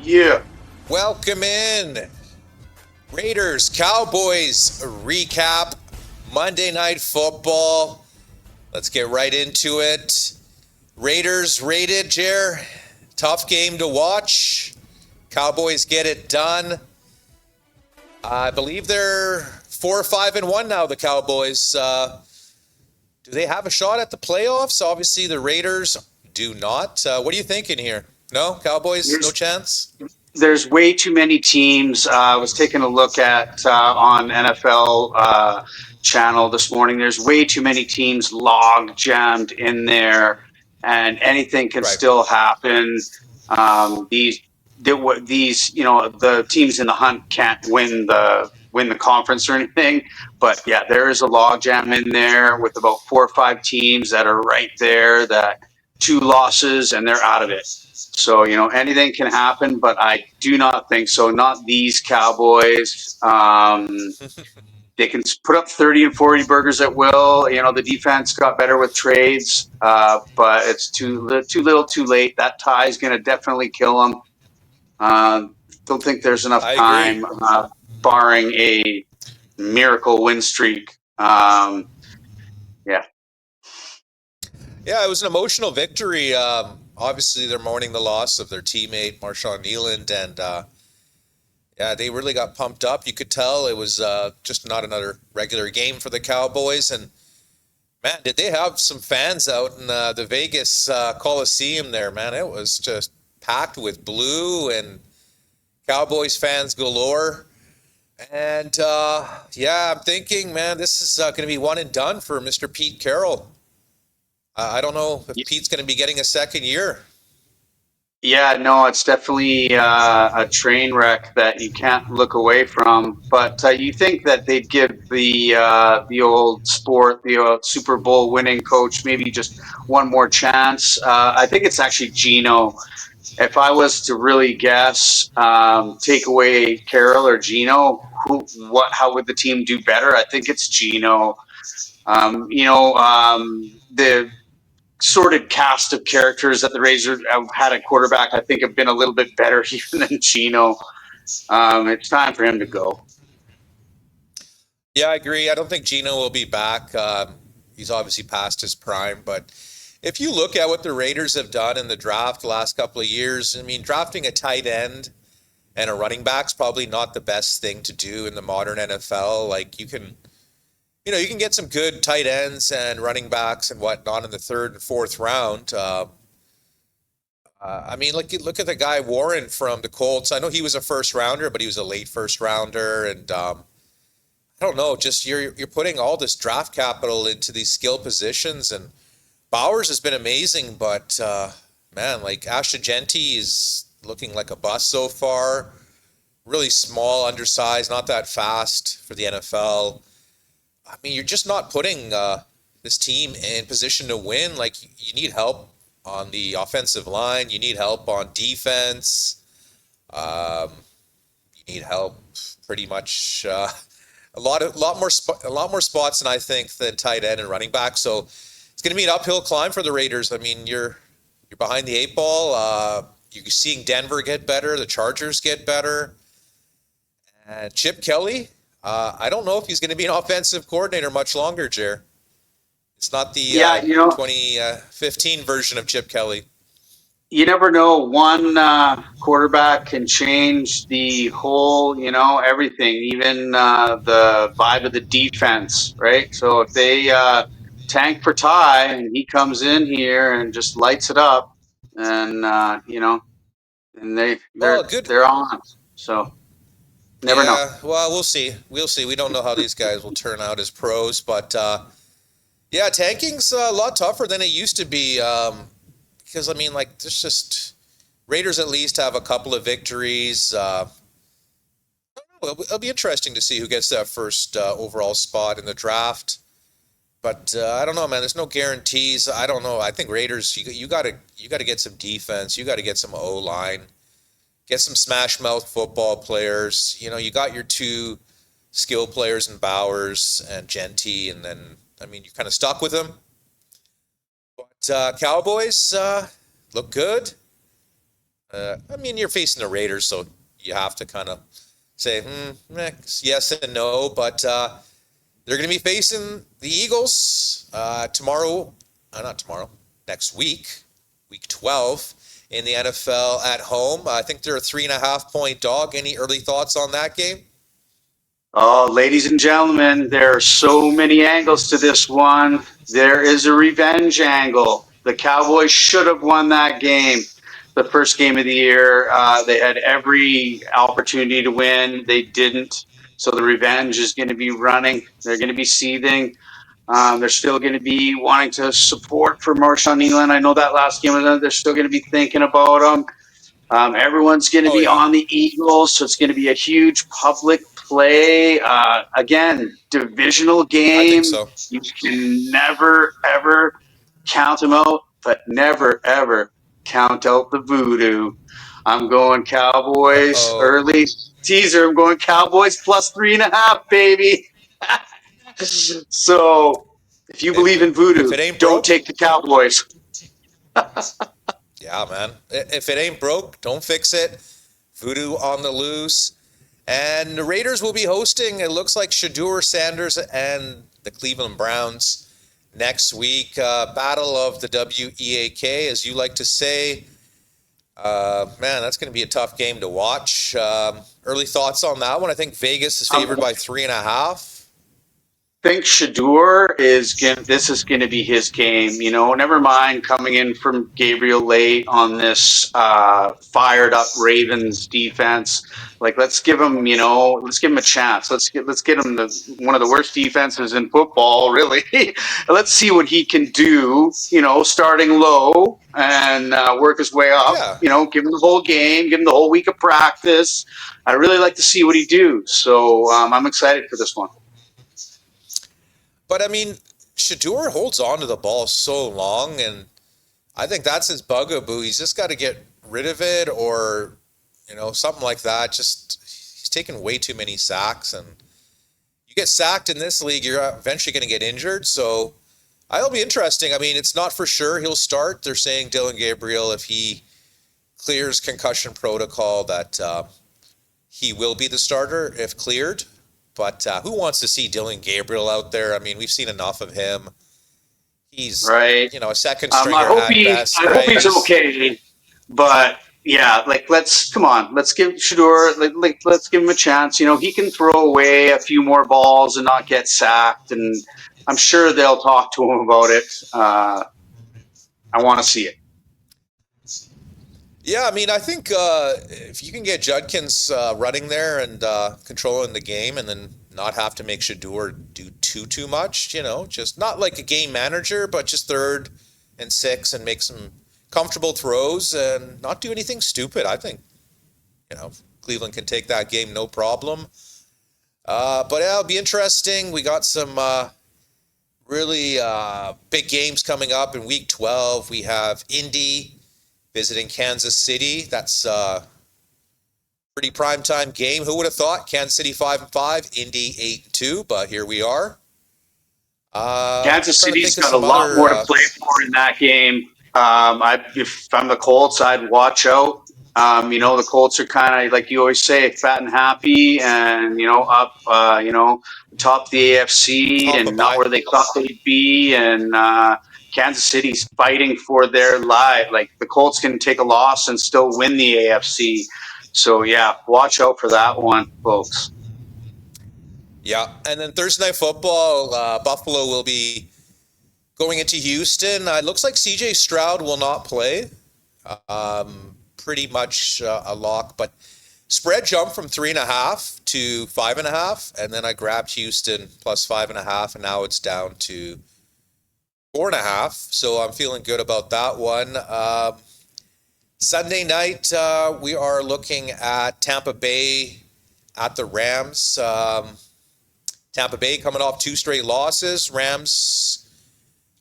Yeah. Welcome in. Raiders, Cowboys recap. Monday Night Football. Let's get right into it. Raiders rated, Jer. Tough game to watch. Cowboys get it done. I believe they're 4-5-1 now, the Cowboys. Do they have a shot at the playoffs? Obviously, the Raiders do not. What are you thinking here? No? Cowboys, no There's chance? there's way too many teams. I was taking a look at on NFL channel this morning. There's way too many teams log jammed in there, and anything can Right. still happen. These the teams in the hunt can't win the conference or anything. But yeah, there is a log jam in there with about 4 or 5 teams that are right there. That two losses and they're out of it. So, anything can happen, but I do not think so. Not these Cowboys. They can put up 30 and 40 burgers at will. The defense got better with trades, but it's too little, too late. That tie is going to definitely kill them. Don't think there's enough I agree. time, barring a miracle win streak. Yeah. Yeah, it was an emotional victory. Obviously, they're mourning the loss of their teammate, Marshawn Nealand, and yeah, they really got pumped up. You could tell it was just not another regular game for the Cowboys. And man, did they have some fans out in the Vegas Coliseum there, man. It was just packed with blue and Cowboys fans galore. And yeah, I'm thinking, man, this is going to be one and done for Mr. Pete Carroll. I don't know if Pete's going to be getting a second year. Yeah, no, it's definitely a train wreck that you can't look away from. But you think that they'd give the old Super Bowl winning coach maybe just one more chance? I think it's actually Gino. If I was to really guess, take away Carroll or Gino, how would the team do better? I think it's Gino. The sorted cast of characters that the Raiders have had at quarterback, I think, have been a little bit better even than Gino. It's time for him to go. Yeah, I agree. I don't think Gino will be back. He's obviously past his prime, but if you look at what the Raiders have done in the draft the last couple of years, I mean, drafting a tight end and a running back's probably not the best thing to do in the modern NFL. Like you can get some good tight ends and running backs and whatnot in the third and fourth round. I mean, look at the guy Warren from the Colts. I know he was a first rounder, but he was a late first rounder, and I don't know. Just you're putting all this draft capital into these skill positions, and Bowers has been amazing, but man, like Ashton Genty is looking like a bust so far. Really small, undersized, not that fast for the NFL. I mean, you're just not putting this team in position to win. Like you need help on the offensive line. You need help on defense. Um, you need help pretty much a lot more spots than I think than tight end and running back. So it's going to be an uphill climb for the Raiders. I mean, you're behind the eight ball. You're seeing Denver get better. The Chargers get better. And Chip Kelly, I don't know if he's going to be an offensive coordinator much longer, Jer. It's not the Yeah, 2015 version of Chip Kelly. you never know. One quarterback can change the whole, everything, even the vibe of the defense, right? So if they tank for Ty and he comes in here and just lights it up, and and they Well, they're good. they're on. So never know. Yeah, well, we'll see. We'll see. We don't know how these guys will turn out as pros, but yeah, tanking's a lot tougher than it used to be. Because I mean, like, there's just Raiders at least have a couple of victories. It'll be interesting to see who gets that first overall spot in the draft. But I don't know, man. There's no guarantees. I don't know. I think Raiders, you got to get some defense. You got to get some O line. Get some smash mouth football players. You got your two skill players in Bowers and Genty, and then I mean you're kind of stuck with them. But Cowboys look good. I mean, you're facing the Raiders, so you have to kind of say, yes and no. But they're going to be facing the Eagles tomorrow. Not tomorrow. Next week, week 12 in the NFL at home. I think they're a 3.5-point dog. Any early thoughts on that game? Oh, ladies and gentlemen, there are so many angles to this one. There is a revenge angle. The Cowboys should have won that game, the first game of the year. They had every opportunity to win. They didn't. So the revenge is going to be running. They're going to be seething. They're still going to be wanting to support for Marshawn Nealon. I know that last game, they're still going to be thinking about him. Everyone's going to Oh, be yeah. on the Eagles, so it's going to be a huge public play. Again, divisional I think game. so. You can never, ever count them out, but never, ever count out the voodoo. I'm going Cowboys Uh-oh. early teaser. I'm going Cowboys plus 3.5, baby. So if you If believe it, in if voodoo, it ain't don't broke, take the Cowboys. yeah, man. If it ain't broke, don't fix it. Voodoo on the loose. And the Raiders will be hosting, it looks like, Shedeur Sanders and the Cleveland Browns next week. Battle of the WEAK, as you like to say. Man, that's going to be a tough game to watch. Early thoughts on that one? I think Vegas is favored by 3.5. Think Shador is going. This is going to be his game. Never mind coming in from Gabriel late on this fired up Ravens defense. Like, let's give him. Let's give him a chance. Let's get him one of the worst defenses in football. Really, let's see what he can do. Starting low and work his way up. Yeah. Give him the whole game. Give him the whole week of practice. I really like to see what he do. So I'm excited for this one. But, I mean, Shedeur holds on to the ball so long, and I think that's his bugaboo. He's just got to get rid of it or, something like that. Just, he's taken way too many sacks, and you get sacked in this league, you're eventually going to get injured. So it'll be interesting. I mean, it's not for sure he'll start. They're saying Dylan Gabriel, if he clears concussion protocol, that he will be the starter if cleared. But who wants to see Dylan Gabriel out there? I mean, we've seen enough of him. He's, Right. a second I stringer hope at best, I hope right? he's okay. But yeah, come on, let's give Shador, let's give him a chance. He can throw away a few more balls and not get sacked, and I'm sure they'll talk to him about it. I want to see it. Yeah, I mean, I think if you can get Judkins running there and controlling the game, and then not have to make Shedeur do too much, just not like a game manager, but just 3rd and 6 and make some comfortable throws and not do anything stupid. I think, Cleveland can take that game no problem. But yeah, it'll be interesting. We got some really big games coming up in Week 12. We have Indy visiting Kansas City. That's a pretty primetime game. Who would have thought? Kansas City 5-5, Indy 8-2, but here we are. Kansas City's got a lot more to play for in that game. If I'm the Colts, I'd watch out. The Colts are kind of, like you always say, fat and happy, and up, top the AFC, Top and of not bye. where they thought they'd be. And Kansas City's fighting for their life. Like, the Colts can take a loss and still win the AFC. So yeah, watch out for that one, folks. Yeah, and then Thursday Night Football, Buffalo will be going into Houston. It looks like C.J. Stroud will not play. Pretty much a lock, but spread jumped from 3.5 to 5.5, and then I grabbed Houston plus 5.5, and now it's down to 4.5. So I'm feeling good about that one. Sunday night, we are looking at Tampa Bay at the Rams. Tampa Bay coming off 2 straight losses. Rams,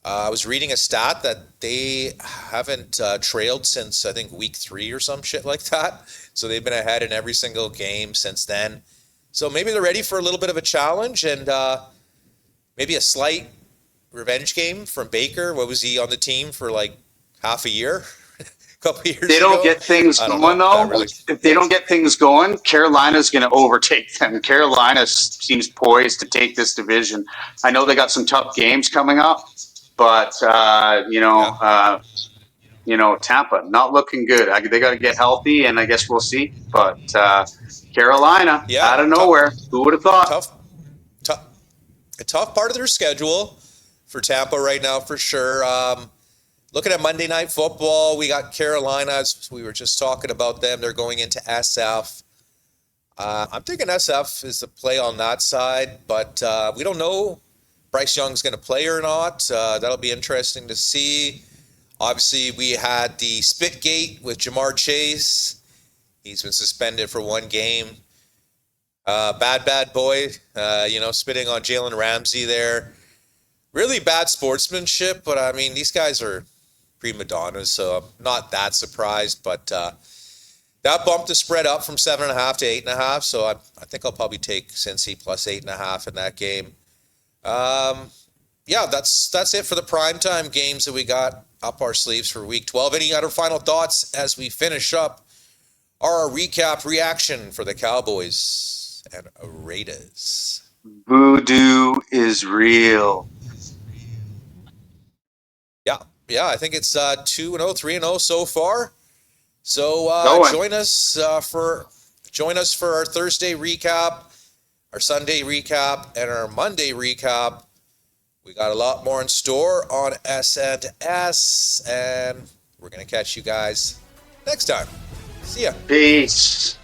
I was reading a stat that they haven't trailed since, I think, week 3 or some shit like that. So they've been ahead in every single game since then. So maybe they're ready for a little bit of a challenge and maybe a slight revenge game from Baker. What was he on the team for, like half a year? A couple years They don't ago. get things I don't going know. That though. really. If they don't get things going, Carolina's going to overtake them. Carolina seems poised to take this division. I know they got some tough games coming up, but Yeah. Tampa not looking good. They got to get healthy, and I guess we'll see. But Carolina out Yeah. of nowhere, who would have thought? Tough, tough, a tough part of their schedule for Tampa right now for sure. Looking at Monday Night Football, we got Carolina. As we were just talking about them, they're going into SF. I'm thinking SF is the play on that side, but we don't know Bryce Young's going to play or not. That'll be interesting to see. Obviously, we had the Spitgate with Jamar Chase. He's been suspended for one game. Bad boy, spitting on Jalen Ramsey there. Really bad sportsmanship, but I mean, these guys are prima donnas, so I'm not that surprised. But that bumped the spread up from 7.5 to 8.5, so I think I'll probably take Cincy plus 8.5 in that game. Yeah, that's it for the primetime games that we got up our sleeves for Week 12. Any other final thoughts as we finish up our recap reaction for the Cowboys and Raiders? Voodoo is real. Yeah, I think it's 2-0, 3-0 so far. So Going. join us for our Thursday recap, our Sunday recap, and our Monday recap. We got a lot more in store on S&S, and we're gonna catch you guys next time. See ya. Peace.